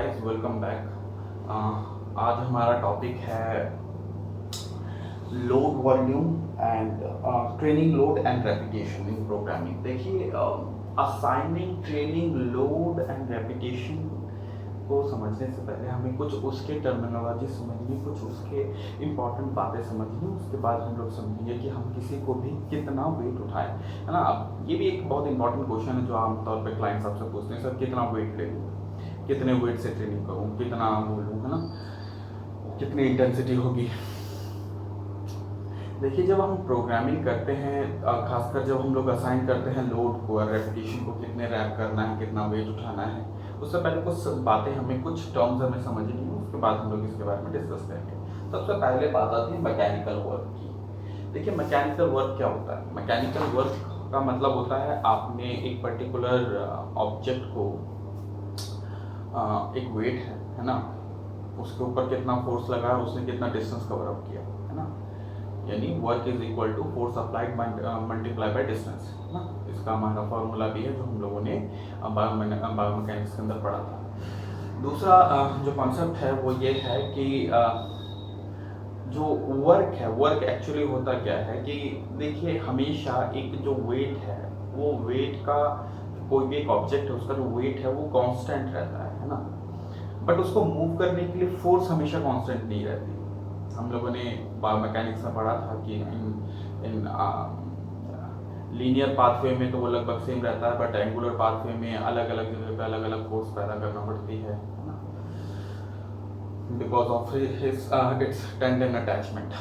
Guys, welcome back. आज हमारा topic है load volume and training load and repetition in programming. देखिए, assigning training load and repetition को समझने से पहले हमें कुछ उसके टर्मिनोलॉजी समझनी, कुछ उसके इम्पॉर्टेंट बातें समझनी। उसके बाद हम लोग समझेंगे कि हम किसी को भी कितना वेट उठाएं, है ना। अब ये भी एक बहुत इंपॉर्टेंट क्वेश्चन है जो आमतौर पर क्लाइंट्स आपसे पूछते हैं, सर कितना वेट ले लूँ, कितने वेट से ट्रेनिंग करूँ, कितना वो लूँ, है ना, कितनी इंटेंसिटी होगी। देखिए, जब हम प्रोग्रामिंग करते हैं, खासकर जब हम लोग असाइन करते हैं लोड को और रेपिटेशन को, कितने रैप करना है, कितना वेट उठाना है, उससे पहले कुछ बातें हमें, कुछ टर्म्स हमें समझनी है। उसके बाद हम लोग इसके बारे में डिस्कस करेंगे। सबसे पहले बात आती है मैकेनिकल वर्क की। देखिए, मैकेनिकल वर्क क्या होता है? मैकेनिकल वर्क का मतलब होता है आपने एक पर्टिकुलर ऑब्जेक्ट को, एक वेट है ना, उसके ऊपर कितना फोर्स लगा है, उसने कितना डिस्टेंस कवर अप किया, है ना। यानी work is equal to force applied multiply by distance, है ना। इसका हमारा फॉर्मूला भी है जो हम लोगों ने बायोमैकेनिक्स के अंदर पढ़ा था। दूसरा जो कॉन्सेप्ट है वो ये है कि जो वर्क है, वर्क एक्चुअली होता क्या है कि देखिए, हमेशा एक जो वेट है, वो वेट का, कोई भी एक ऑब्जेक्ट है उसका जो वेट है वो कांस्टेंट रहता है ना। बट उसको मूव करने के लिए फोर्स हमेशा कांस्टेंट नहीं रहती। हम लोगों ने बायोमैकेनिक्स में पढ़ा था कि इन लीनियर पाथवे में तो वो लगभग सेम रहता है, बट एंगुलर पाथवे में अलग अलग जगह पे अलग अलग फोर्स पैदा करना पड़ती है ना, because of its tendon attachment.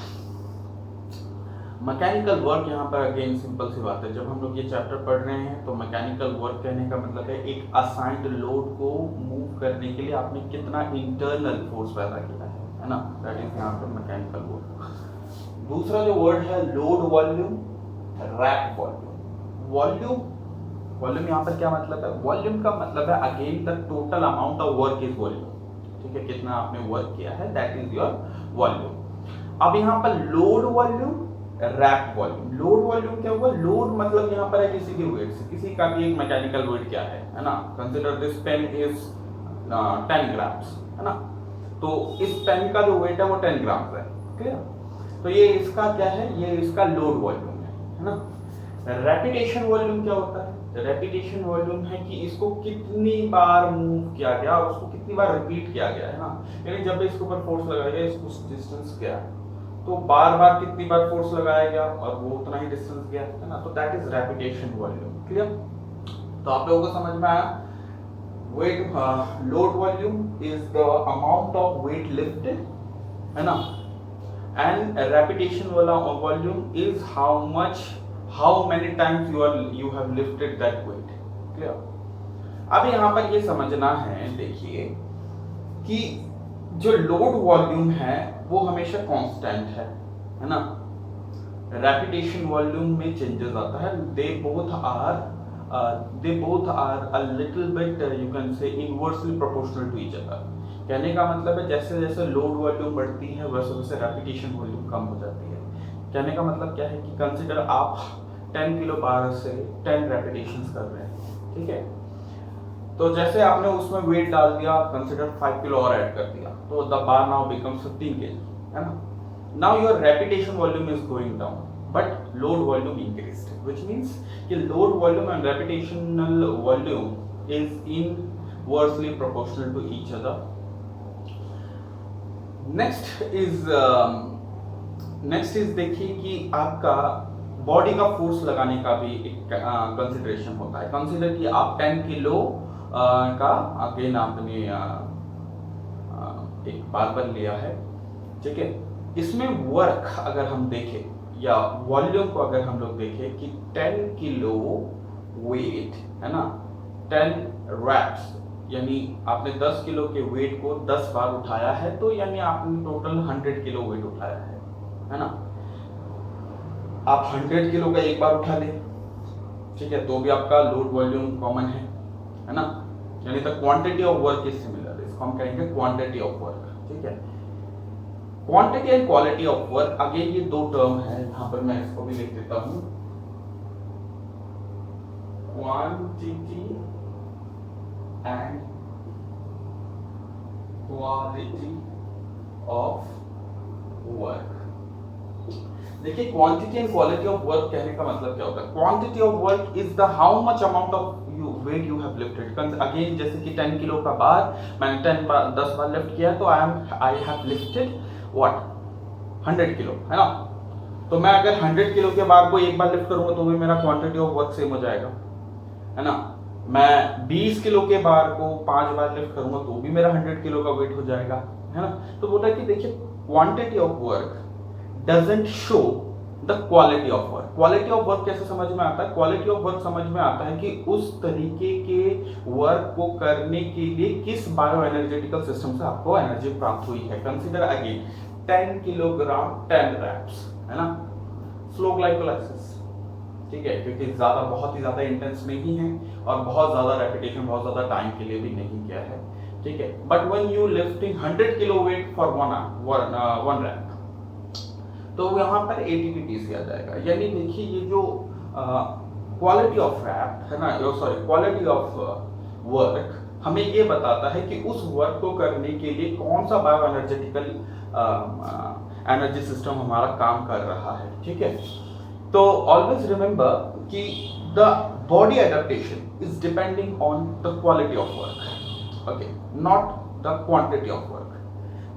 Mechanical work यहाँ पर अगेन सिंपल सी बात है, जब हम लोग ये चैप्टर पढ़ रहे हैं तो मैकेनिकल वर्क कहने का मतलब है एक असाइंड लोड को मूव करने के लिए आपने कितना इंटरनल फोर्स पैदा किया है ना, दैट इज यहाँ पर मैकेनिकल वर्क। दूसरा जो वर्ड है load volume, rep volume. Volume यहाँ पर क्या मतलब है? वॉल्यूम का मतलब है again the total amount of work is volume. ठीक है, कितना आपने वर्क किया है, दैट इज योर वॉल्यूम। अब यहाँ पर load volume, rep volume. Load volume क्या हुआ? लोड मतलब यहाँ पर है किसी की वेट से, किसी का भी एक मैकेनिकल वेट क्या है ना। Consider this pen is 10 grams, है ना। तो इस पेन का जो वेट है वो 10 ग्राम्स है, क्लियर। तो ये इसका क्या है? ये इसका लोड वॉल्यूम है ना। रेपिटेशन वॉल्यूम क्या होता है? रेपिटेशन वॉल्यूम है कि इसको कितनी बार मूव किया गया और उसको कितनी बार रिपीट किया गया, है ना। यानी जब इसके ऊपर फोर्स लगाया गया, इसको डिस्टेंस गया तो बार बार कितनी बार फोर्स लगाया गया और वो उतना ही डिस्टेंस गया, है ना। तो that is repetition volume, clear. तो आप लोगों को समझ में आया? Weight, load volume is the amount of weight lifted, है ना, एंड रेपिटेशन वाला volume is how many times you have lifted that weight, clear। अब यहाँ पर ये समझना है, देखिए, कि जो लोड वॉल्यूम है वो हमेशा कांस्टेंट है ना। रेपिटेशन वॉल्यूम में चेंजेस आता है। They both are a little bit, you can say, inversely proportional to each other. कहने का मतलब है जैसे जैसे लोड वॉल्यूम बढ़ती है वैसे वैसे रेपिटेशन वॉल्यूम कम हो जाती है। कहने का मतलब क्या है कि कंसिडर आप 10 किलो बार से 10 रेपिटेशंस कर रहे हैं, ठीक है। तो जैसे आपने उसमें वेट डाल दिया, कंसिडर 5 किलो और ऐड कर दिया, तो the bar now becomes 15 kg, है ना। Now your repetition volume is going down but load volume increased, which means कि load volume and repetitional volume is inversely proportional to each other. Next is देखिए कि आपका body का force लगाने का भी एक कंसिडरेशन होता है। कंसिडर कि आप 10 किलो का अगेन आपने एक बारबेल लिया है, ठीक है। इसमें वर्क अगर हम देखें या वॉल्यूम को अगर हम लोग देखें कि 10 किलो वेट, है ना, 10 रैप्स, यानी आपने 10 किलो के वेट को 10 बार उठाया है, तो यानी आपने टोटल 100 किलो वेट उठाया है ना। आप 100 किलो का एक बार उठा ले, ठीक है, तो भी आपका लोड वॉल्यूम कॉमन है ना। यानी the quantity of work is similar, इसको हम कहेंगे क्वांटिटी ऑफ वर्क, ठीक है। Quantity and quality of work, again ये दो टर्म है, यहाँ पर मैं इसको भी लिख देता हूँ। Quantity and quality of work. देखिए quantity and quality of work कहने का मतलब क्या होता है? Quantity of work is the how much amount of weight you have lifted. Again जैसे कि 10 किलो का बार मैंने 10 बार लिफ्ट किया तो I have lifted what 100 kilo, है ना। तो मैं अगर 100 किलो के बार को एक बार लिफ्ट करूंगा तो भी मेरा क्वांटिटी ऑफ वर्क सेम हो जाएगा, है ना। मैं 20 किलो के बार को 5 बार लिफ्ट करूंगा तो भी मेरा 100 किलो का वेट हो जाएगा, है ना। तो बोला कि देखिए quantity of work doesn't show the quality of work. Quality of work कैसे समझ में आता है? क्वालिटी ऑफ वर्क समझ में आता है कि उस तरीके के वर्क को करने के लिए किस बायो एनर्जेटिकल सिस्टम से आपको एनर्जी प्राप्त हुई है। कंसीडर अगेन 10 किलोग्राम 10 रैप्स, है ना, स्लो ग्लाइकोलाइसिस, ठीक है, क्योंकि ज्यादा बहुत ही ज्यादा इंटेंस नहीं है और बहुत ज्यादा रेपिटेशन बहुत ज्यादा टाइम के लिए भी नहीं किया है, ठीक है। But when you lifting 100 kilo weight for one rep तो यहाँ पर एटीपी आ जाएगा। यानी देखिए ये जो क्वालिटी ऑफ रैप है ना, सॉरी क्वालिटी ऑफ वर्क हमें ये बताता है कि उस वर्क को करने के लिए कौन सा बायो एनर्जेटिकल एनर्जी सिस्टम हमारा काम कर रहा है, ठीक है। तो ऑलवेज रिमेंबर कि the body adaptation is depending on the quality of work, okay, not the quantity of work.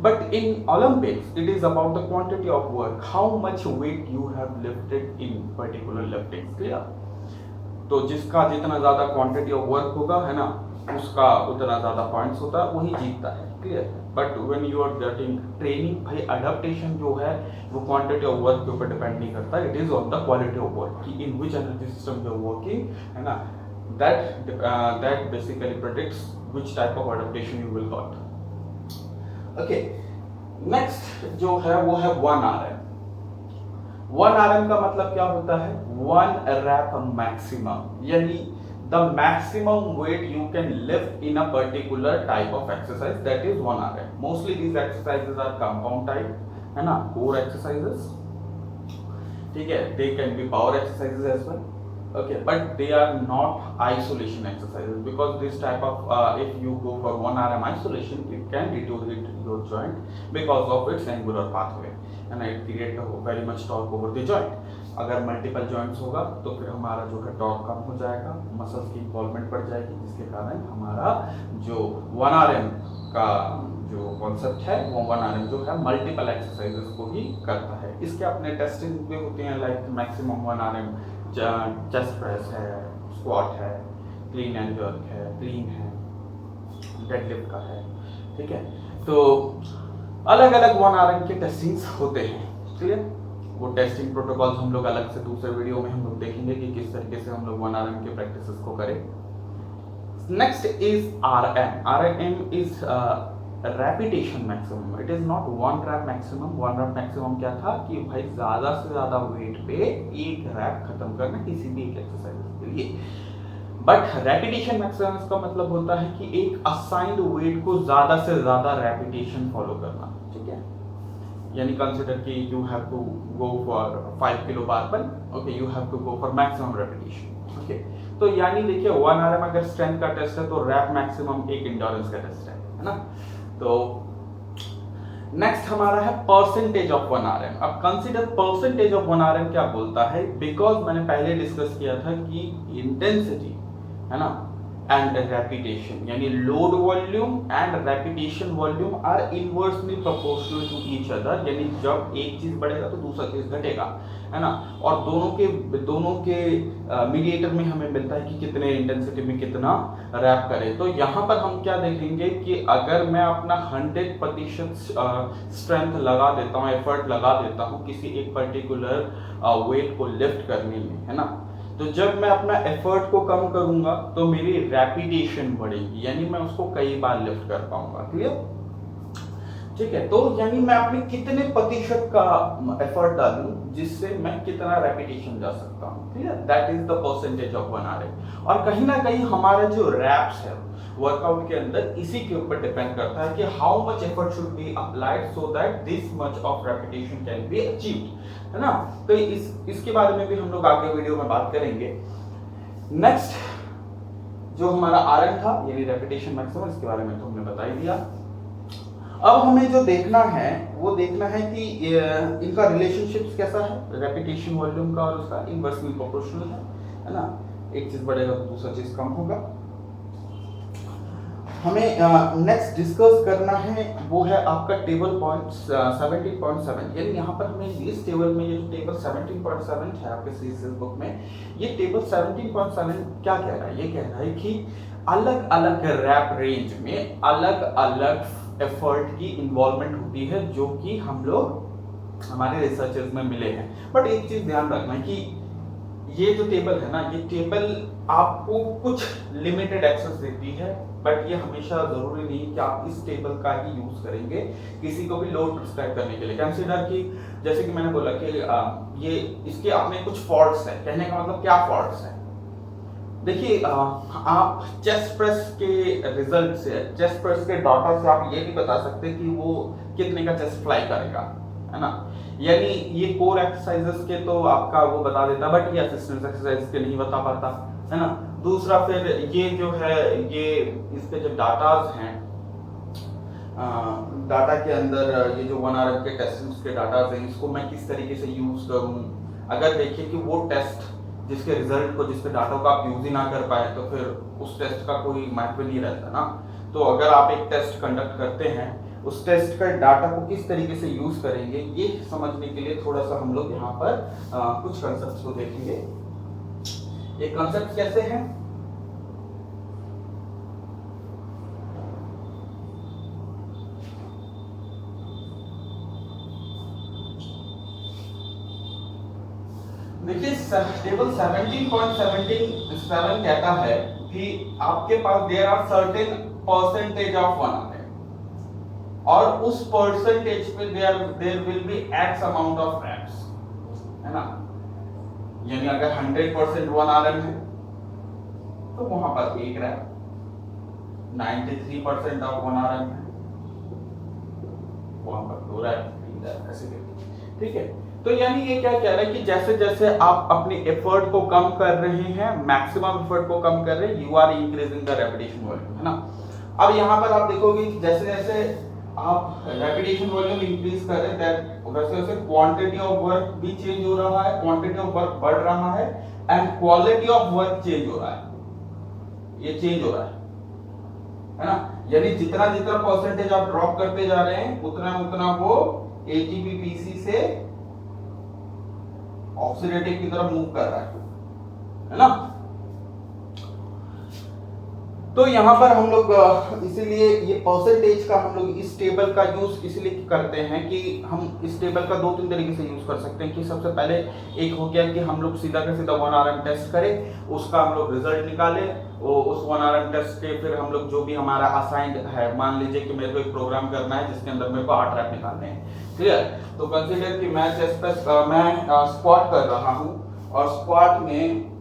But in Olympics, it is about the quantity of work, how much weight you have lifted in particular liftings, clear? तो जिसका जितना ज़्यादा quantity of work होगा, है ना, उसका उतना ज़्यादा पॉइंट्स होता है, वही जीतता है, clear. But when you are getting training, भाई अडेप्टेशन जो है वो क्वांटिटी ऑफ वर्क के ऊपर डिपेंड नहीं करता, it is on the quality of work कि in which energy system you are working, है ना। That basically predicts which type of adaptation you will got. Okay, next जो है वो है 1 RM। 1 RM का मतलब क्या होता है? 1 rep maximum, यानी the maximum weight you can lift in a particular type of exercise, that is 1 RM. Mostly these exercises are compound type, है ना, core exercises, ठीक है। They can be power exercises as well, okay, but they are not isolation exercises because this type of if you go for 1 RM isolation, it can deteriorate your joint because of its angular pathway, and it create very much torque over the joint. अगर multiple joints होगा तो फिर हमारा जो है torque कम हो जाएगा, muscles की इन्वॉल्वमेंट बढ़ जाएगी, जिसके कारण हमारा जो 1 RM का जो कॉन्सेप्ट है वो 1 RM जो है मल्टीपल एक्सरसाइजेस को ही करता है। इसके अपने टेस्टिंग भी होते हैं, like maximum 1 RM chest press है, स्क्वाट है, क्लीन एंड जर्क है, क्लीन है, डेडलिफ्ट का है, ठीक है। तो अलग अलग 1 RM के टेस्टिंग्स होते हैं, क्लियर। वो टेस्टिंग प्रोटोकॉल्स हम लोग अलग से दूसरे वीडियो में हम लोग देखेंगे कि किस तरीके से हम लोग 1 RM के प्रैक्टिसेस को करें। Next is RM। RM is repetition maximum, it is not 1 rep maximum. 1 rep maximum क्या था कि भाई ज्यादा से ज्यादा वेट पे एक रैप खत्म करना किसी भी एक एक्सरसाइज के लिए। बट रेपिटेशन मैक्सिमम का मतलब होता है कि एक असाइंड वेट को ज्यादा से ज्यादा रेपिटेशन फॉलो करना, ठीक है। यानी कंसिडर कि you have to go for 5 kilo barbell, okay, you have to go for maximum repetition, okay. तो यानी देखिए 1 RM अगर स्ट्रेंथ का टेस्ट है तो रैप मैक्सिमम एक एंड्योरेंस का टेस्ट है ना। तो नेक्स्ट हमारा है परसेंटेज ऑफ 1 RM। अब कंसीडर परसेंटेज ऑफ 1 RM क्या बोलता है, बिकॉज मैंने पहले डिस्कस किया था कि इंटेंसिटी, है ना, एंड रेपिटेशन, यानी load volume and repetition volume are inversely proportional to each other, यानी जब एक चीज बढ़ेगा तो दूसरा चीज घटेगा, है ना। और दोनों के मीडिएटर में हमें मिलता है कि कितने इंटेंसिटी में कितना रैप करें। तो यहाँ पर हम क्या देखेंगे कि अगर मैं अपना 100% स्ट्रेंथ लगा देता हूँ, एफर्ट लगा देता हूँ किसी एक पर्टिकुलर वेट को लिफ्ट करने में, है ना, तो जब मैं अपना एफर्ट को कम करूंगा तो मेरी रेपिटेशन बढ़ेगी, यानी मैं उसको कई बार लिफ्ट कर पाऊंगा, क्लियर, ठीक है। तो यानी मैं अपने कितने प्रतिशत का एफर्ट डालूं जिससे मैं कितना रेपिटेशन जा सकता हूं, clear, that is the percentage of 1 RM। और कहीं ना कहीं हमारे जो रैप्स है वर्कआउट के अंदर इसी के ऊपर डिपेंड करता है कि how much effort should be applied so that this much of repetition can be achieved, है ना। तो इसके बारे में भी हम लोग आगे वीडियो में बात करेंगे। नेक्स्ट जो हमारा RM था यानी रेपिटेशन मैक्सिमम, इसके बारे में तो हमने बता ही दिया। अब हमें जो देखना है वो देखना है कि इनका रिलेशनशिप कैसा है, रेपिटेशन वॉल्यूम का और उसका इनवर्सली प्रोपोर्शनल है ना। एक चीज बढ़ेगा तो दूसरा चीज कम होगा। हमें नेक्स्ट डिस्कस करना है वो है आपका टेबल पॉइंट 17.7। यानी यहाँ पर हमें इस टेबल में ये टेबल 17.7 है आपके सीरीज बुक में, ये टेबल 17.7 क्या कह रहा है, ये कह रहा है कि अलग अलग रैप रेंज में अलग अलग एफर्ट की इन्वॉल्वमेंट होती है जो कि हम लोग हमारे रिसर्चर्स में मिले हैं। बट एक चीज ध्यान रखना है कि ये जो टेबल है ना, ये टेबल आपको कुछ लिमिटेड एक्सेस देती है, बट ये हमेशा जरूरी नहीं कि आप इस टेबल का ही यूज करेंगे किसी को भी लोड प्रिस्क्राइब करने के लिए। कंसीडर कि जैसे कि मैंने बोला कि ये इसके अपने कुछ फॉल्ट्स है। कहने का मतलब क्या फॉल्ट्स है, देखिए आप चेस्ट प्रेस के रिजल्ट से, चेस्ट प्रेस के डाटा से आप ये नहीं बता सकते कि वो कितने का चेस्ट फ्लाई करेगा, है ना। यानी ये कोर एक्सरसाइजेस के तो आपका वो बता देता, बट ये असिस्टेंस एक्सरसाइज के नहीं बता पाता, है ना। दूसरा फिर ये जो है ये इसके जो डाटाज हैं, डाटा के अंदर ये जो 1 आवर के टेस्टिंग्स के डाटाज हैं, इसको मैं किस तरीके से यूज करूं। अगर देखिए कि वो टेस्ट जिसके रिजल्ट को, जिसके डाटा को आप यूज ही ना कर पाए तो फिर उस टेस्ट का कोई महत्व नहीं रहता ना। तो अगर आप एक टेस्ट कंडक्ट करते हैं, उस टेस्ट का डाटा को किस तरीके से यूज करेंगे, ये समझने के लिए थोड़ा सा हम लोग यहाँ पर कुछ कंसेप्ट्स को देखेंगे। ये कंसेप्ट कैसे हैं, देखिए टेबल 17.17 कहता है कि आपके पास there are certain percentage of 1 R, और उस परसेंटेज पे there will be X amount of reps, है ना। यानी अगर 100% 1 आरएम है तो वहां पर एक रैप, 93% ऑफ 1 आरएम है वहां पर 2 रैप, 3 रैप, ऐसे करके, ठीक है। तो यानी ये क्या कह रहा है कि जैसे जैसे आप अपने एफर्ट को कम कर रहे हैं, मैक्सिमम एफर्ट को कम कर रहे हैं, you are increasing the repetition volume, है ना। अब यहाँ पर आप देखोगे जैसे जैसे आप रेपिटेशन वॉल्यूम इंक्रीज कर रहे हैं, वैसे वैसे क्वांटिटी ऑफ वर्क भी चेंज हो रहा है, क्वांटिटी ऑफ वर्क बढ़ रहा है, and quality of work change हो रहा है, ये चेंज हो रहा है ना। यानी जितना जितना परसेंटेज आप ड्रॉप करते जा रहे हैं, उतना उतना वो एटीपी पीसी से ऑक्सीडेटिव की तरफ मूव कर रहा है ना। तो यहां पर हम लोग इसीलिए ये परसेंटेज का हम लोग इस टेबल का यूज इसलिए करते हैं कि हम इस टेबल का 2-3 तरीके से यूज कर सकते हैं। कि सबसे पहले एक हो गया कि हम लोग सीधा का सीधा 1 आरएम टेस्ट करें, उसका हम लोग रिजल्ट निकाले, उस 1 आरएम टेस्ट के फिर हम लोग जो भी हमारा असाइंड है, मान लीजिए कि मेरे को एक प्रोग्राम करना है जिसके अंदर मेरे को 8 रैप निकालने हैं, क्लियर। तो कंसीडर कि मैं चेस्ट प्रेस मैं स्क्वाट कर रहा हूं, और स्क्वाट में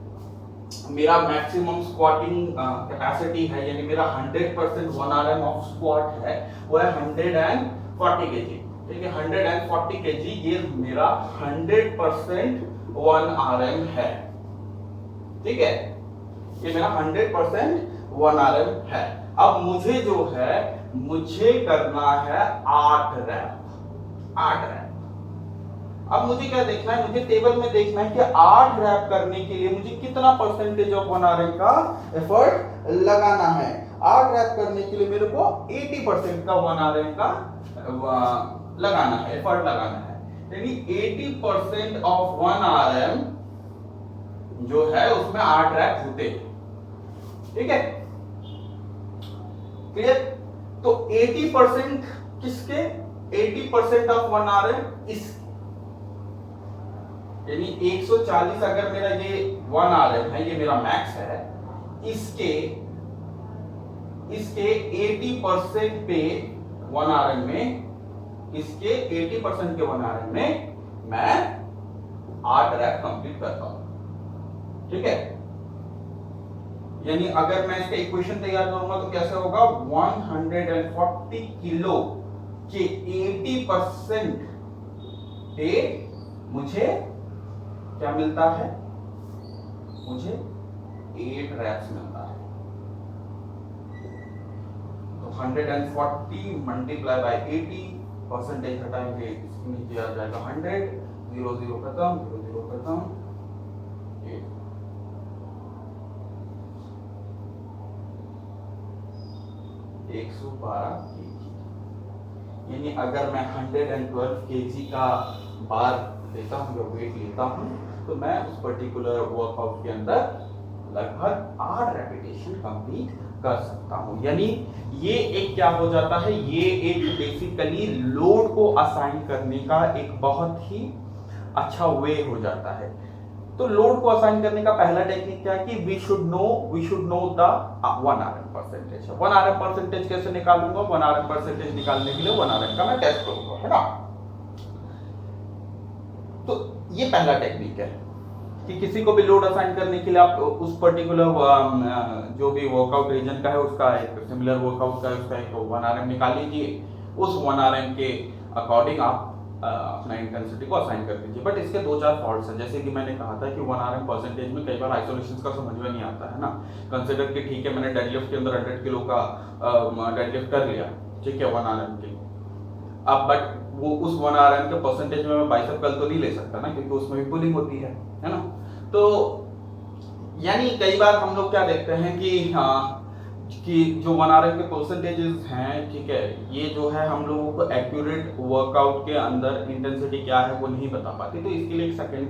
मेरा मैक्सिमम स्क्वाटिंग कैपेसिटी है, यानी मेरा 100% 1 आरएम ऑफ स्क्वाट है, वो है 140 केजी, ठीक है। 140 केजी ये मेरा 100% 1 आरएम है, ठीक है। ये मेरा 100% 1 आरएम है। अब मुझे जो है मुझे करना है 8 रैप। अब मुझे क्या देखना है, मुझे टेबल में देखना है कि 8 रैप करने के लिए मुझे कितना परसेंटेज ऑफ 1 आरएम का एफर्ट लगाना है। 8 रैप करने के लिए मेरे को 80% का 1 आरएम का लगाना है, एफर्ट लगाना है। यानी 80% ऑफ 1 आरएम जो है उसमें 8 रैप होते हैं, ठीक है, क्लियर। तो 80% किसके, 80% ऑफ 1 आरएम इस, यानी 140 अगर मेरा ये 1 आरएम है, ये मेरा मैक्स है, इसके 80% पे 1 आरएम में, इसके 80% के 1 आरएम में मैं 8 रैप कंप्लीट करता हूं, ठीक है। यानी अगर मैं इसका इक्वेशन तैयार करूंगा तो कैसे होगा, 140 किलो के 80% पे मुझे क्या मिलता है, मुझे 8 रैप्स मिलता है। तो 140 मल्टीप्लाई बाय 80, परसेंटेज हटाएंगे इसके नीचे आ जाएगा 100, 0 0 खत्म, 0 0 खत्म, 112 kg। यानी अगर मैं 112 kg का बार लेता हूँ या वेट लेता हूँ तो मैं उस पर्टिकुलर वर्कआउट के अंदर लगभग 8 रेपिटेशन कंप्लीट कर सकता हूँ। यानी ये एक क्या हो जाता है, ये एक बेसिकली लोड को असाइन करने का एक बहुत ही अच्छा वे हो जाता है। तो लोड को असाइन करने का पहला टेक्निक क्या है कि we should know the 1 RM percentage. 1 RM percentage कैसे निकालूंगा? 1 RM परसेंटेज निकालने के लिए 1 RM का मैं टेस्ट करूंगा, है ना। तो ये पहला टेक्निक है कि किसी को भी लोड असाइन करने के लिए आप उस पर्टिकुलर जो भी वर्कआउट रीजन का है उसका एक सिमिलर वर्कआउट का उसका एक 1 RM निकाल लीजिए। उस 1 RM के अकॉर्डिंग आप अपना इंटेंसिटी को असाइन कर दीजिए। बट इसके 2-4 फॉल्ट्स हैं। जैसे कि मैंने कहा था कि 1 RM परसेंटेज में कई बार आइसोलेशंस का समझ में नहीं आता है ना। कंसीडर कि ठीक है मैंने डेडलिफ्ट के अंदर 100 किलो का डेडलिफ्ट कर लिया, ठीक है 1 RM के, अब बट वो उस 1 RM के परसेंटेज में मैं बाइसेप कर्ल तो नहीं ले सकता ना, क्योंकि उसमें भी पुलिंग होती है ना। तो यानी कई बार हम लोग क्या देखते हैं कि जो 1 RM के परसेंटेजेस हैं, ठीक है, ये जो है हम लोगों को एक्यूरेट वर्कआउट के अंदर इंटेंसिटी क्या है वो नहीं बता पाती। तो इसके लिए एक सेकंड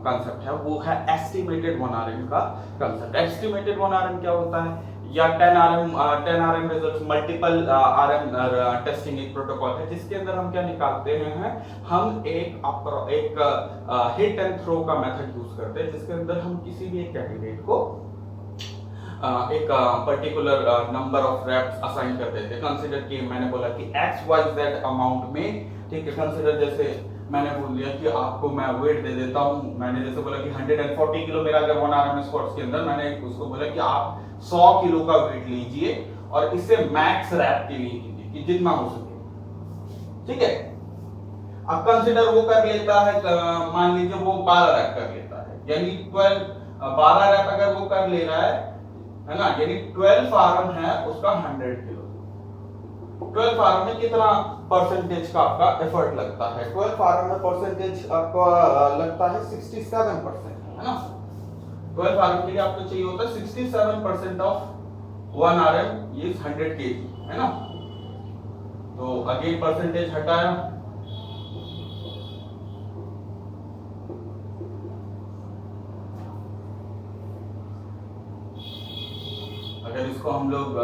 कॉन्सेप्ट है, वो है एस्टिमेटेड 1 RM का कॉन्सेप्ट। एस्टिमेटेड 1 RM क्या होता है? या 10 RM results multiple RM testing एक प्रोटोकॉल है जिसके अंदर हम क्या निकालते हैं, हम एक हिट एंड थ्रो का मेथड यूज करते हैं, जिसके अंदर हम किसी भी एक कैंडिडेट को एक particular number of reps assign कर देते हैं। कंसीडर कि मैंने बोला कि XYZ अमाउंट में, ठीक है, कंसीडर जैसे मैंने बोल दिया कि आपको मैं वेट दे देता हूं, मैंने जैसे बोला कि 140 किलो मेरा अगर 1 RM स्क्वाट्स के अंदर, मैंने उसको बोला कि आप 100 किलो का वेट लीजिए और इससे मैक्स रैप के लिए कीजिए कि जितना हो सके, ठीक है। अब कंसीडर वो कर लेता है, मान लीजिए वो 12 रैप कर लेता है, यानी 12 रैप अगर वो कर ले रहा है ना, यानी 12 RM है उसका 100 किलो। 12 RM में कितना परसेंटेज का आपका एफर्ट लगता है? 12 RM में परसेंटेज आपका लगता है 67%, है ना। 12 RM के लिए आपको चाहिए होता है 67% ऑफ 1 RM इज 100 kg, है ना। तो अगेन परसेंटेज हटाया, अगर इसको हम लोग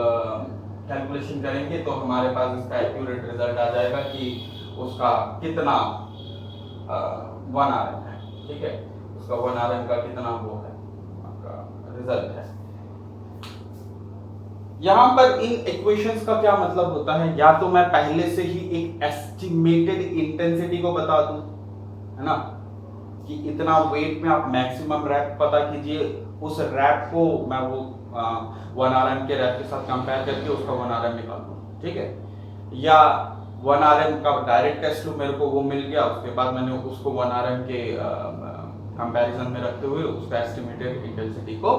कैलकुलेशन करेंगे तो हमारे पास इसका एक्यूरेट रिजल्ट आ जाएगा कि उसका कितना 1 RM है, ठीक है, उसका 1 RM का कितना वो है आपका रिजल्ट है। यहां पर इन इक्वेशंस का क्या मतलब होता है? या तो मैं पहले से ही एक एस्टिमेटेड इंटेंसिटी को बता दूं, है ना, कि इतना वेट में आप मैक्सिमम रैप पता कीजिए, उस रैप को मैं वो 1 RM के रैप के साथ कंपेयर करके उसका 1 RM निकाल दूं, ठीक है। या 1 RM का डायरेक्ट टेस्ट लूं, मेरे को वो मिल गया, उसके बाद मैंने उसको 1 RM के कंपैरिजन में रखते हुए उसका एस्टिमेटेड इंटेंसिटी को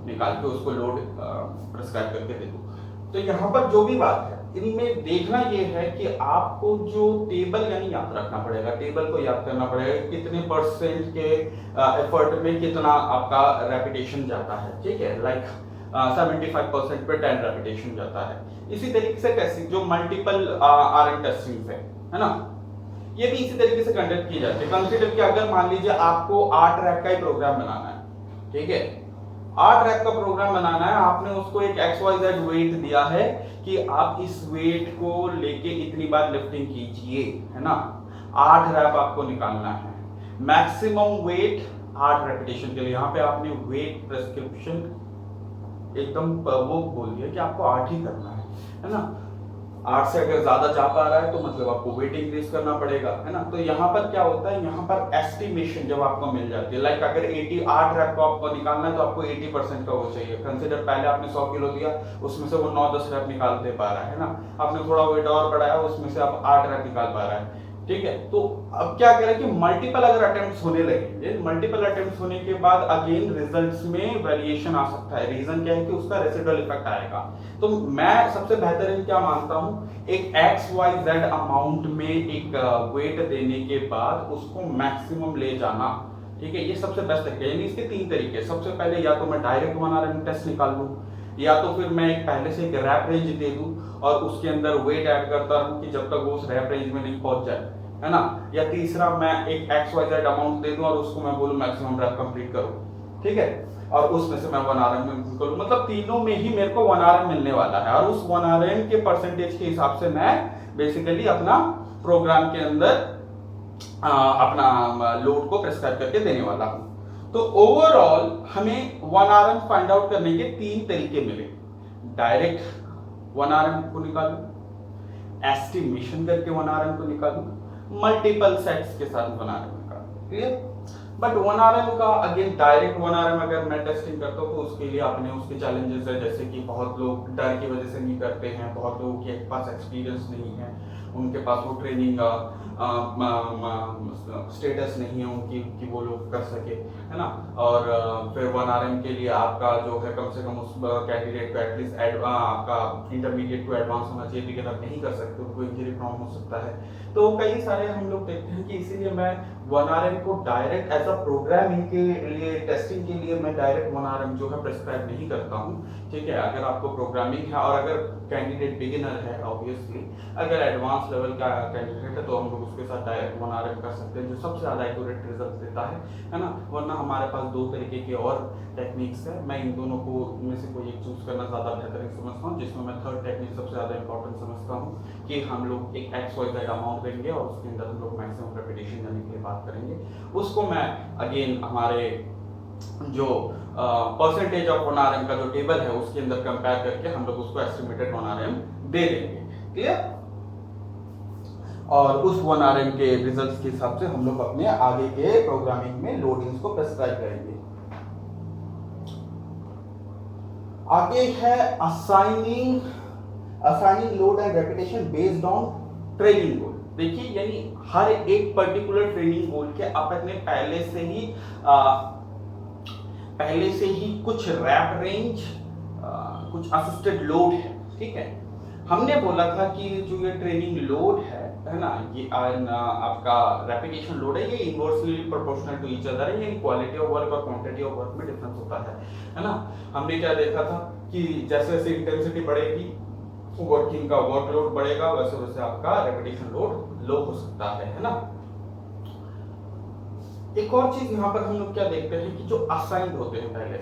निकाल के उसको लोड प्रिस्क्राइब करके दे दूं। तो यहाँ पर जो भी बात है, इनमें देखना ये है कि आपको जो टेबल यानी याद रखना पड़ेगा, टेबल को याद करना पड़ेगा, कितने परसेंट के एफर्ट में कितना आपका रेपिटेशन जाता है, ठीक है। लाइक 75% पे 10 रेपिटेशन जाता है। इसी तरीके से टेस्टिंग जो मल्टीपल RM टेस्टिंग है ना, ये भी इसी तरीके से कंडक्ट की जाती है। कंसीडर कि अगर मान लीजिए आपको 8 रैप का ही प्रोग्राम बनाना है, ठीक है, 8 रैप का प्रोग्राम बनाना है, आपने उसको एक XYZ वेट दिया है कि आप इस वेट को लेके इतनी बार लिफ्टिंग कीजिए, है ना। 8 रैप आपको निकालना है, मैक्सिमम वेट 8 रेपिटेशन के लिए। यहाँ पे आपने वेट प्रेस्क्रिप्शन एकदम वो बोल दिया कि आपको 8 ही करना है ना। 8 से अगर ज्यादा जा पा रहा है तो मतलब आपको वेट इंक्रीज करना पड़ेगा, है ना। तो यहाँ पर क्या होता है, यहाँ पर एस्टिमेशन जब आपको मिल जाती है, लाइक अगर 8 रैप को आपको निकालना है तो आपको 80% का वो चाहिए। कंसीडर पहले आपने 100 किलो दिया, उसमें से वो 9-10 रैप निकाल दे पा रहा है ना, आपने थोड़ा वेट और बढ़ाया, उसमें से आप 8 रैप निकाल पा रहा है, ठीक है। तो अब क्या करें कि मल्टीपल अगर अटेम्प्ट्स होने लगेंगे, मल्टीपल अटेम्प्ट्स होने के बाद अगेन रिजल्ट्स में वेरिएशन आ सकता है। रीजन क्या है कि उसका रेसिडुअल इफेक्ट आएगा। तो मैं सबसे बेहतरीन क्या मानता हूं, एक XYZ अमाउंट में एक वेट देने के बाद उसको मैक्सिमम ले जाना, ठीक है, ये सबसे बेस्ट तरीका है। यानी इसके तीन तरीके, सबसे पहले या तो मैं डायरेक्ट 1 RM टेस्ट निकाल लूं, या तो फिर मैं एक पहले से एक रैप रेंज दे दूं और उसके अंदर वेट ऐड करता रहूं कि जब तक वो उस रैप रेंज में नहीं पहुंच जाए, है ना। या तीसरा मैं एक XYZ अमाउंट दे दूं और उसको मैं बोलूं मैक्सिमम रैप कंप्लीट करो, ठीक है, और उसमें से मैं 1 RM में करूं। मतलब तीनों में ही मेरे को 1 RM मिलने वाला है और उस 1 RM के परसेंटेज के हिसाब से मैं बेसिकली अपना प्रोग्राम के अंदर अपना लोड को प्रेस्क्राइब करके देने वाला हूं। तो ओवरऑल हमें 1 RM फाइंड आउट करने के तीन तरीके मिले। डायरेक्ट 1 RM को निकालूं, एस्टिमेशन करके 1 RM को निकालूं, मल्टीपल सेट्स के साथ 1 RM निकालूं। क्लियर? बट 1 RM का अगेन डायरेक्ट 1 RM अगर मैं टेस्टिंग करता हूं तो उसके लिए अपने उसके चैलेंजेस है, जैसे कि बहुत लोग डर की वजह से नहीं करते हैं, बहुत लोगों के पास एक्सपीरियंस नहीं है, उनके पास वो ट्रेनिंग स्टेटस नहीं है उनकी कि वो लोग कर सके, है ना। और फिर 1 RM के लिए आपका जो है कम से कम उस कैंडिडेट को एटलीस्ट आपका इंटरमीडिएट टू एडवांस होना चाहिए, बिगिनर नहीं कर सकते, उनको इंजरी प्रॉब्लम हो सकता है। तो कई सारे हम लोग देखते हैं कि इसीलिए मैं 1 RM को डायरेक्ट एज अ प्रोग्रामिंग के लिए, टेस्टिंग के लिए मैं डायरेक्ट 1 RM जो है प्रेस्क्राइब नहीं करता हूँ, ठीक है। अगर आपको प्रोग्रामिंग है और अगर कैंडिडेट बिगिनर है, ऑब्वियसली अगर एडवांस लेवल का कैंडिडेट है तो हम लोग उसके साथ डायरेक्ट 1 RM कर सकते हैं, जो सबसे ज़्यादा एक्यूरेट रिजल्ट देता है ना। वरना हमारे पास दो तरीके के और टेक्निक्स है, मैं इन दोनों को में से कोई एक चूज करना ज़्यादा बेहतरीन समझता हूँ, जिसमें मैं थर्ड टेक्निक सबसे ज़्यादा इंपॉर्टेंट समझता हूँ कि हम लोग एक XYZ अमाउंट देंगे और उसके अंदर हम लोग मैक्सिमम रेपिटेशन जाने के लिए बात करेंगे। उसको मैं अगेन हमारे जो परसेंटेज ऑफ 1 RM का जो टेबल है उसके अंदर कंपेयर करके हम लोग उसको एस्टिमेटेड 1 RM दे देंगे। क्लियर? और उस 1 RM के रिजल्ट्स के हिसाब से हम लोग अपने आगे के प्रोग्रामिंग में लोडिंग्स को प्रेस्क्राइब करेंगे। आगे है assigning load and repetition based on training goal. देखिए, यानी हर एक पर्टिकुलर ट्रेनिंग गोल के अपने पहले से ही कुछ रैप रेंज, कुछ असिस्टेड लोड है, ठीक है। हमने बोला था कि जो ये ट्रेनिंग लोड है ना, ये आपका रेपिटेशन लोड है, ये inversely proportional to each other है, यानी क्वालिटी ऑफ वर्क और क्वांटिटी ऑफ वर्क में डिफरेंस होता है ना। हमने क्या देखा था कि जैसे जैसे इंटेंसिटी बढ़ेगी, वर्किंग का वर्कलोड बढ़ेगा, वैसे वैसे आपका रेपिटेशन लोड लो हो सकता है ना। एक और चीज यहाँ पर हम लोग क्या देखते हैं कि जो असाइंड होते हैं पहले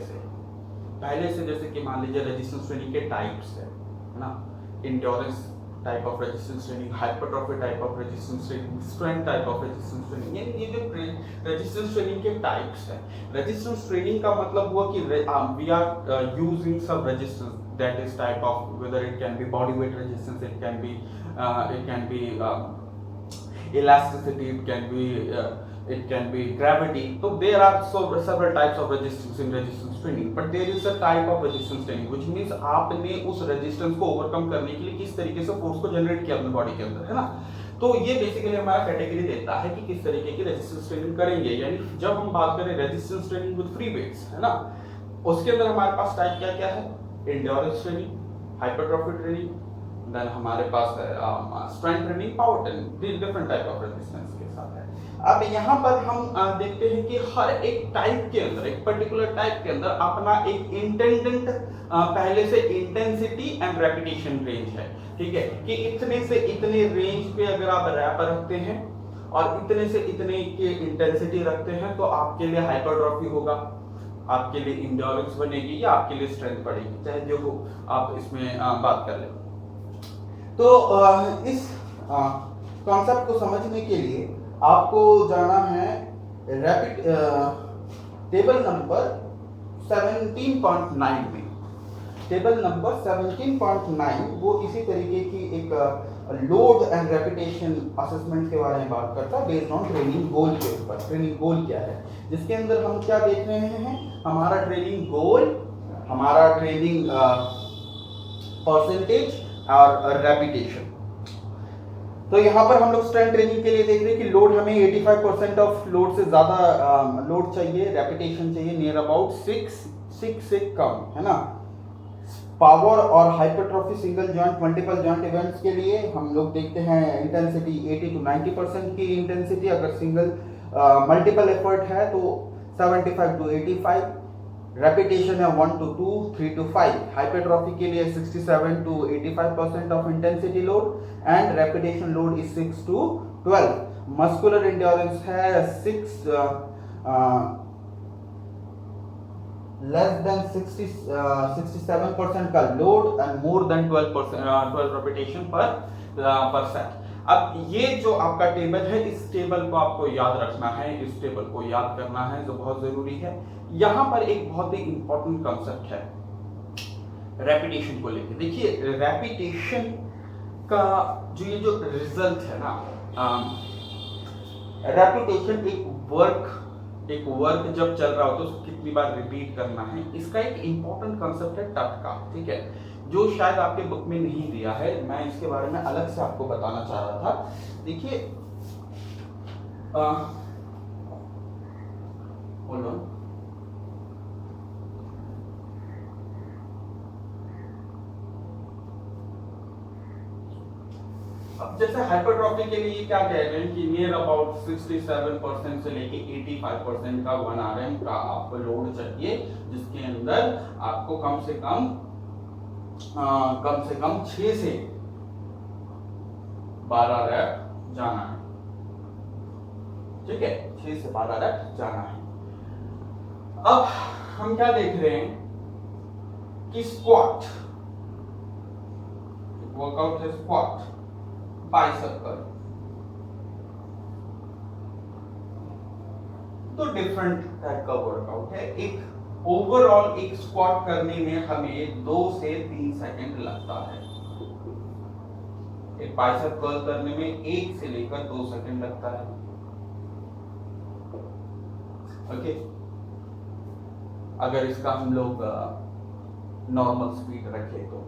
से जैसे कि मान लीजिए रेजिस्टेंस ट्रेनिंग के टाइप्स है ना, endurance type of resistance training, hypertrophy type of resistance training, strength type of resistance training, यानी ये जो रेजिस्टेंस ट्रेनिंग के टाइप्स है। रेजिस्टेंस ट्रेनिंग का मतलब हुआ कि वी आर यूजिंग सब resistance that is type of, whether it can be body weight resistance, it can be elasticity, it can be gravity. So there are several types of resistance in resistance training, but there is a type of resistance training which means आपने उस resistance को overcome करने के लिए किस तरीके से force को generate किया अपने body के अंदर, है ना। तो ये बेसिकली हमारा कैटेगरी देता है कि किस तरीके की रेजिस्टेंस ट्रेनिंग करेंगे। यानी जब हम बात करें resistance training with free weights, है ना, उसके अंदर हमारे पास टाइप क्या क्या है, endurance training, hypertrophy training, then हमारे पास है strength training, power training, different type of resistance के साथ है। अब यहाँ पर हम देखते हैं कि हर एक टाइप के अंदर, एक पर्टिकुलर टाइप के अंदर अपना एक इंटेंडेंट पहले से इंटेंसिटी एंड रेपिटेशन रेंज है, ठीक है, कि इतने से इतने रेंज पे अगर आप रैप रखते हैं और इतने से इतने के इंटेंसिटी रखते हैं तो आपके लिए हाइपरट्रॉफी होगा, आपके लिए इंड्योरेंस बनेगी या आपके लिए स्ट्रेंथ बढ़ेगी, चाहे जो हो आप इसमें बात कर लें। तो इस कॉन्सेप्ट को समझने के लिए आपको जाना है रैपिड टेबल नंबर 17.9 में। टेबल नंबर 17.9 वो इसी तरीके की एक लोड एंड रेपिटेशन असेसमेंट के बारे में बात करता है बेस्ड ऑन ट्रेनिंग गोल के ऊपर। ट्रेनिंग गोल क्या है, जिसके अंदर हम क्या देख रहे हैं, हमारा ट्रेनिंग गोल, हमारा ट्रेनिंग परसेंटेज और रेपिटेशन। तो यहाँ पर हम लोग स्ट्रेंथ ट्रेनिंग के लिए देख रहे हैं कि लोड हमें 85% ऑफ लोड से ज़्यादा लोड चाहिए, रेपिटेशन चाहिए नियर अबाउट 6 से कम, है ना। पावर और hypertrophy single joint multiple joint events के लिए हम लोग देखते हैं इंटेंसिटी 80 to 90% की इंटेंसिटी, अगर सिंगल मल्टीपल एफर्ट है तो 75 to 85, रेपिटेशन है 1 to 2, 3 to 5, हाइपरट्रॉफी के लिए 67 to 85% of intensity load and repetition load is 6 to 12, muscular endurance है 67% का load and more than 12 repetition पर सेट। अब ये जो आपका टेबल है, इस टेबल को आपको याद रखना है, इस टेबल को याद करना है, जो बहुत जरूरी है। यहाँ पर एक बहुत ही इंपॉर्टेंट कंसेप्ट है रेपिटेशन को लेकर। देखिए रेपिटेशन का जो रिजल्ट है ना, रेपिटेशन एक वर्क जब चल रहा हो तो उसको कितनी बार रिपीट करना है, इसका एक इंपॉर्टेंट कंसेप्ट है टट का, ठीक है, जो शायद आपके बुक में नहीं दिया है, मैं इसके बारे में अलग से आपको बताना चाह रहा था। देखिए होल्ड ऑन, अब जैसे हाइपरट्रॉफी के लिए क्या कह रहे हैं कि नियर अबाउट 67% से लेके 85% का 1 RM का आपको लोड चाहिए, जिसके अंदर आपको कम से कम 6 से 12 रैप जाना है, ठीक है, 6 से 12 रैप जाना है। अब हम क्या देख रहे हैं कि स्क्वाट वर्कआउट है, स्क्वाट बाइसेप कर्ल, तो डिफरेंट टाइप का वर्कआउट है। एक ओवरऑल एक स्क्वाट करने में हमें 2 से 3 सेकंड लगता है, एक बाइसेप कर्ल करने में 1 से लेकर 2 सेकंड लगता है, ओके। अगर इसका हम लोग नॉर्मल स्पीड रखें तो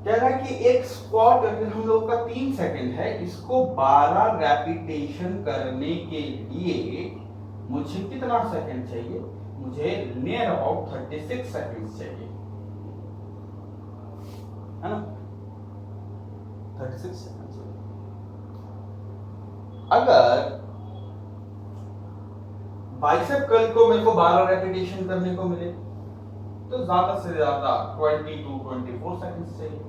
कह रहा है कि एक स्क्वाट अगर हम लोग का 3 सेकंड है, इसको 12 रेपिटेशन करने के लिए मुझे कितना सेकंड चाहिए, मुझे नियर अबाउट 36 सेकंड चाहिए, है ना, 36 सेकंड चाहिए। अगर बाइसेप कर्ल को मेरे को 12 रेपिटेशन करने को मिले तो ज्यादा से ज्यादा 20 to 24 सेकंड चाहिए।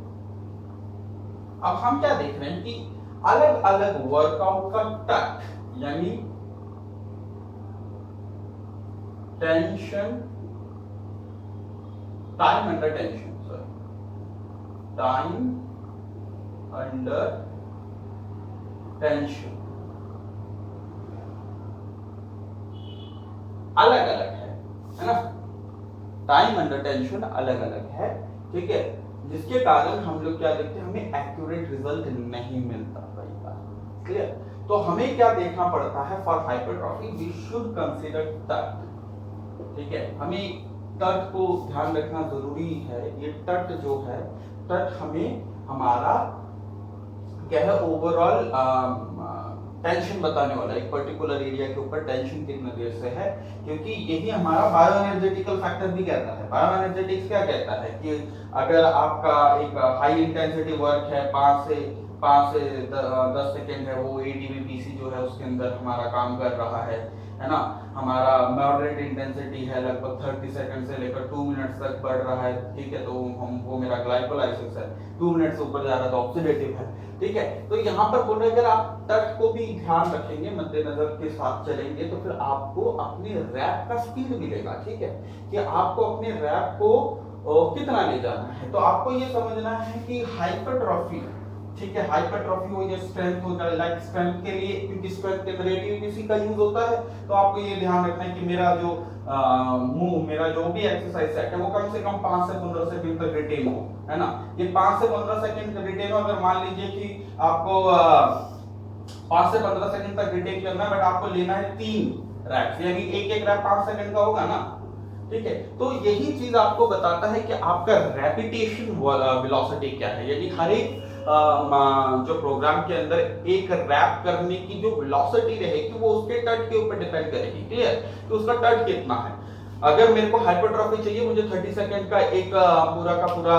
अब हम क्या देख रहे हैं कि अलग अलग वर्कआउट का टट यानी tension, time under tension, time under tension अलग अलग है ना, टाइम अंडर टेंशन अलग अलग है, ठीक है, जिसके कारण हम लोग क्या देखते हैं, हमें एक्यूरेट रिजल्ट नहीं मिलता कई बार, क्लियर। तो हमें क्या देखना पड़ता है, for hypertrophy we should consider that, ठीक है, हमें तट को ध्यान रखना जरूरी है। ये तट जो है, तट हमें हमारा क्या है, ओवरऑल टेंशन बताने वाला, एक पर्टिकुलर एरिया के ऊपर टेंशन कितने देर से है, क्योंकि यही हमारा बायोएनर्जेटिकल फैक्टर भी कहता है। बायोएनर्जेटिक्स क्या कहता है कि अगर आपका एक हाई इंटेंसिटी वर्क है, 5 से 10 सेकेंड है, वो एडीवीपीसी जो है उसके अंदर हमारा काम कर रहा है ना, हमारा मॉडरेट इंटेंसिटी है लगभग 30 सेकंड से लेकर 2 मिनट्स तक बढ़ रहा है, ठीक है, तो वो मेरा ग्लाइकोलाइसिस है, 2 मिनट से ऊपर जा रहा है तो ऑक्सीडेटिव है, ठीक है। तो यहाँ पर बोल रहे अगर आप तट को भी ध्यान रखेंगे, मद्देनजर के साथ चलेंगे, तो फिर आपको अपने रैप का स्पीड मिलेगा, ठीक है, कि आपको अपने रैप को कितना ले जाना है। तो आपको ये समझना है कि हाइपरट्रॉफी, ठीक है, हाइपरट्रॉफी हो या स्ट्रेंथ हो, लाइक स्ट्रेंथ के लिए, क्योंकि स्ट्रेंथ के रेडियोपीसी का यूज होता है, तो आपको ये ध्यान रखना है कि मेरा जो मेरा जो भी एक्सरसाइज सेट है वो कम से कम 5 से 15 सेकंड तक रिटेन हो, है ना। ये 5 से 15 सेकंड रिटेन हो, अगर मान लीजिए कि आपको 5 से 15 सेकंड तक रिटेन करना है, बट आपको लेना है 3 रैप्स, यानी एक रैप 5 सेकंड का होगा ना, ठीक है। तो यही चीज आपको बताता है कि आपका रेपिटेशन वेलोसिटी क्या है, यानी हर एक जो प्रोग्राम के अंदर एक रैप करने की जो वेलोसिटी रहेगी वो उसके टच के ऊपर डिपेंड करेगी। क्लियर, तो उसका टच कितना है। अगर मेरे को हाइपरट्रॉफी चाहिए, मुझे 30 सेकंड का एक पूरा का पूरा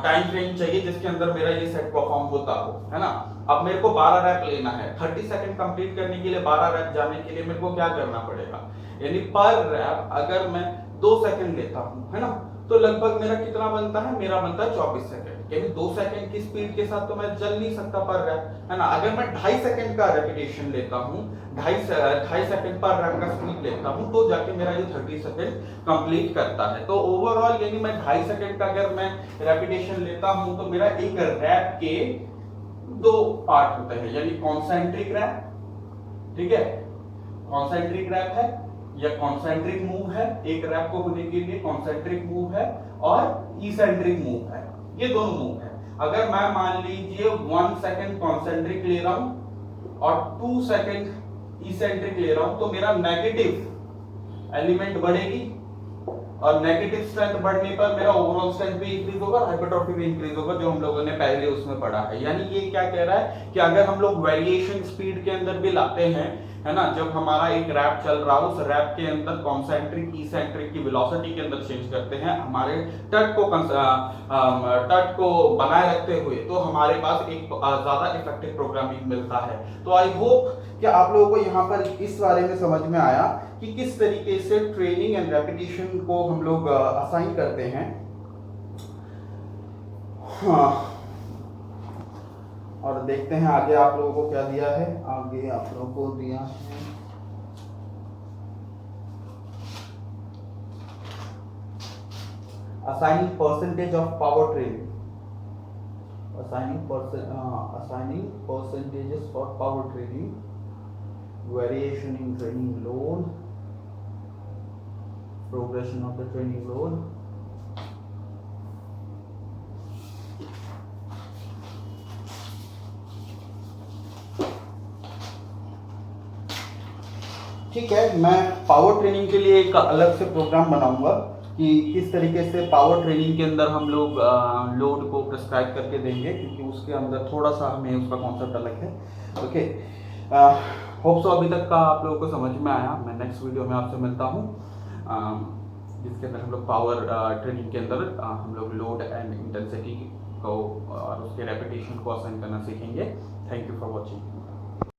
टाइम फ्रेम चाहिए जिसके अंदर मेरा ये सेट परफॉर्म होता हो, है ना। अब मेरे को 12 रैप लेना है, 30 सेकंड कंप्लीट करने के लिए 12 रैप जाने के लिए मेरे को क्या करना पड़ेगा, यानी पर रैप अगर मैं 2 सेकंड लेता हूं, है ना, तो लगभग मेरा कितना बनता है, मेरा बनता है 24 सेकंड। यानी 2 सेकंड की स्पीड के साथ तो मैं चल नहीं सकता पर रैप, है ना। अगर मैं 2.5 सेकंड का रेपिटेशन लेता हूं, 2.5 सेकंड पर रैप का स्पीड लेता हूं, तो जाके मेरा ये 30 सेकंड कंप्लीट करता है। तो ओवरऑल यानी मैं 2.5 सेकंड का अगर मैं रेपिटेशन लेता हूं तो मेरा एक रैप के 2 पार्ट होते हैं, यानी कॉन्सेंट्रिक रैप, ठीक है, कॉन्सेंट्रिक रैप है या कॉन्सेंट्रिक मूव है, एक रैप को होने के लिए कॉन्सेंट्रिक मूव है और इसेंट्रिक मूव है, ये दोनों मूव है। अगर मैं मान लीजिए 1 सेकंड कॉन्सेंट्रिक ले रहा हूं और 2 सेकंड इसेंट्रिक ले रहा हूं, तो मेरा नेगेटिव एलिमेंट बढ़ेगी और नेगेटिव स्ट्रेंथ बढ़ने पर मेरा ओवरऑल स्ट्रेंथ भी इंक्रीज होगा, हाइपरट्रॉफी भी इंक्रीज होगा, जो हम लोगों ने पहले उसमें पढ़ा है। यानी ये क्या कह रहा है कि अगर हम लोग वेरिएशन स्पीड के अंदर भी लाते हैं, है ना, जब हमारा एक रैप चल रहा हो, उस रैप के अंदर कॉन्सेंट्रिक इसेंट्रिक की वेलोसिटी के अंदर चेंज करते हैं, हमारे टच को बनाए रखते हुए, तो हमारे पास एक ज्यादा इफेक्टिव प्रोग्रामिंग मिलता है। तो आई होप कि आप लोगों को यहाँ पर इस बारे में समझ में आया कि किस तरीके से ट्रेनिंग एंड रेपिटेशन को हम लोग असाइन करते हैं। हाँ, और देखते हैं आगे आप लोगों को क्या दिया है। आगे आप लोगों को दिया है assigning percentage of power training, assigning percentages for power training, variation in training load, progression of the training load, ठीक है। मैं पावर ट्रेनिंग के लिए एक अलग से प्रोग्राम बनाऊंगा कि किस तरीके से पावर ट्रेनिंग के अंदर हम लोग लोड को प्रिस्क्राइब करके देंगे, क्योंकि उसके अंदर थोड़ा सा हमें उसका कॉन्सेप्ट अलग है। ओके, होप सो अभी तक का आप लोगों को समझ में आया। मैं नेक्स्ट वीडियो में आपसे मिलता हूँ, जिसके अंदर हम लोग पावर ट्रेनिंग के अंदर हम लोग लोड एंड इंटेंसिटी को और उसके रेपिटेशन को असाइन करना सीखेंगे। Thank you for watching.